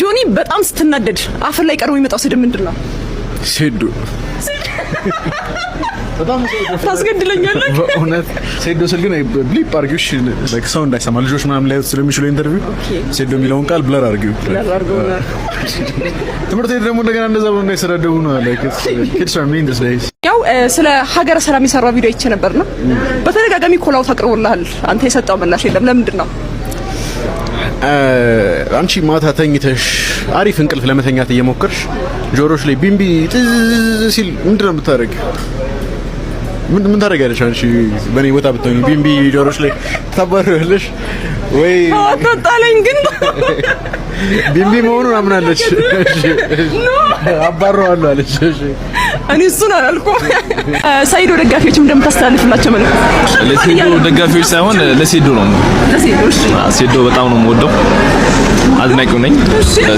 ጆኒ በጣም ስትናደድ አፍ ላይ ቀርቦ የሚመጣው ስድብ ምንድነው? ሴዶ በጣም ታስገድለኛለህ በእውነት ሴዶ ስል ግን ብሊፕ አርጊውሽ ላይክ ሳውንድ አይሰማ ልጆች ምናምን ላይ ስለሚችሉ ኢንተርቪው ሴዶ የሚለውን ቃል ብለር አርጊው ትምህርት ቤት ደግሞ እንደገና እንደዛ ብሎ እንዳይሰዳደቡ ነው ላይክ kids are mean these days ያው ስለ ሀገረ ሰላም የሰራው ቪዲዮ አይቼ ነበርና በተደጋጋሚ ኮላው ታቅርቦልሃል አንተ የሰጠው ምላሽ የለም ለምንድን ነው አንቺ ማታ ተኝተሽ አሪፍ እንቅልፍ ለመተኛት እየሞከርሽ ጆሮሽ ላይ ቢምቢ ጥዝ ሲል ምንድነው የምታደርጊው ምን ታደርጊያለሽ አንቺ በኔ ቦታ ብትሆኚ ቢምቢ ጆሮሽ ላይ ታባሪያለሽ ወይ አጣጣለኝ ግን ቢምቢ መሆኑን አምናለች አባረዋለሁ አለች እኔ እሱን አላልኩም ሳይዶ ደጋፊዎችም እንደምታስተላልፍላቸው መልኩ ለሴዶ ደጋፊዎች ሳይሆን ለሴዶ ነው ሴዶ በጣም ነው የምወደው አድናቂው ነኝ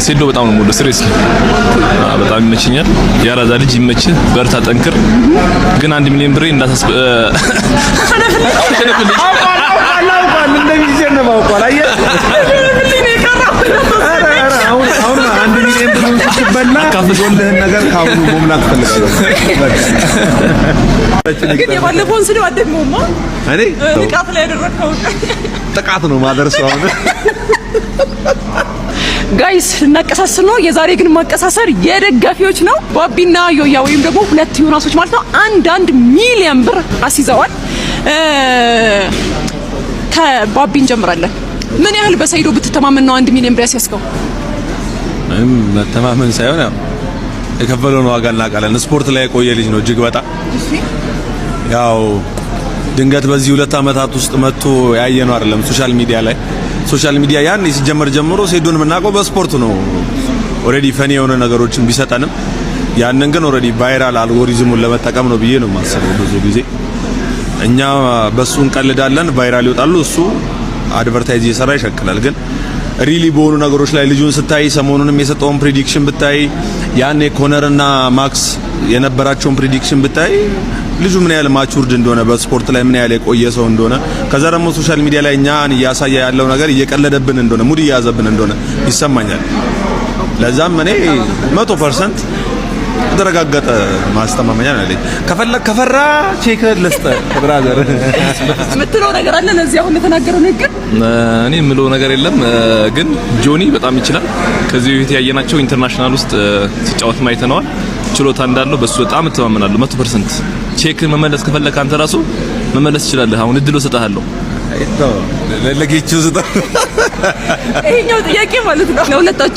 ሴዶ በጣም ነው የምወደው ሲሪየስሊ በጣም ይመችኛል ያራዳ ልጅ ይመችህ በርታ ጠንክር ግን 1 ሚሊዮን ብር እንዳታስብ አላውቃል እንደዚህ ነው ማውቃል አየ አሁን 1 ሚሊዮን ብር ስትበላ ካፍቶልህን ነገር ካሁኑ መሙላት ፈልጋለሁ ግን የባለፈውን ስድብ አደግሞማ እኔ ንቃት ላይ ያደረከው ጥቃት ነው ማደርሰው አሁን ጋይስ እናቀሳስር ነው የዛሬ ግን ማቀሳሰር የደጋፊዎች ነው ባቢና ዮያ ወይም ደግሞ ሁለት ዮናሶች ማለት ነው 1 ሚሊዮን ብር አስይዘዋል ከባቢ እንጀምራለን ምን ያህል በሳይዶ ብትተማመን ነው 1 ሚሊዮን ብር ያስያዝከው መተማመን ሳይሆን ያው የከፈለውን ዋጋ እናውቃለን ስፖርት ላይ የቆየ ልጅ ነው እጅግ በጣም ያው ድንገት በዚህ 2 አመታት ውስጥ መጥቶ ያየነው አይደለም ሶሻል ሚዲያ ያን ሲጀመር ጀምሮ ሴዶን የምናውቀው በስፖርት ነው ኦሬዲ ፈኒ የሆነ ነገሮችን ቢሰጠንም ያንን ግን ኦሬዲ ቫይራል አልጎሪዝሙን ለመጠቀም ነው ብዬ ነው የማስበው ብዙ ጊዜ እኛ በሱ እንቀልዳለን ቫይራል ይወጣሉ እሱ አድቨርታይዝ እየሰራ ይሸክላል ግን ሪሊ በሆኑ ነገሮች ላይ ልጁን ስታይ ሰሞኑንም የሰጠውን ፕሬዲክሽን ብታይ ያኔ ኮነርና ማክስ የነበራቸውን ፕሬዲክሽን ብታይ ልጁ ምን ያህል ማቹርድ እንደሆነ በስፖርት ላይ ምን ያህል የቆየ ሰው እንደሆነ ከዛ ደግሞ ሶሻል ሚዲያ ላይ እኛን እያሳየ ያለው ነገር እየቀለደብን እንደሆነ ሙድ እያያዘብን እንደሆነ ይሰማኛል ለዛም እኔ 100% ተረጋገጠ ማስተማመኛ ነው ያለኝ ከፈራ ቼክ ለስተ ብራዘር ምትለው ነገር አለ ለዚህ አሁን የተናገረው ነገር እኔ ምለው ነገር የለም ግን ጆኒ በጣም ይችላል ከዚህ በፊት ያየናቸው ኢንተርናሽናል ውስጥ ሲጫወት ማይተነዋል ችሎታ እንዳለው በሱ በጣም ተማመናለሁ 100% ቼክ መመለስ ከፈለክ አንተ ራሱ መመለስ ይችላል አሁን እድሉ ሰጣለሁ ለለጌቹ ሰጣ ይሄኛው ጥያቄ ማለት ነው ለሁለታችሁ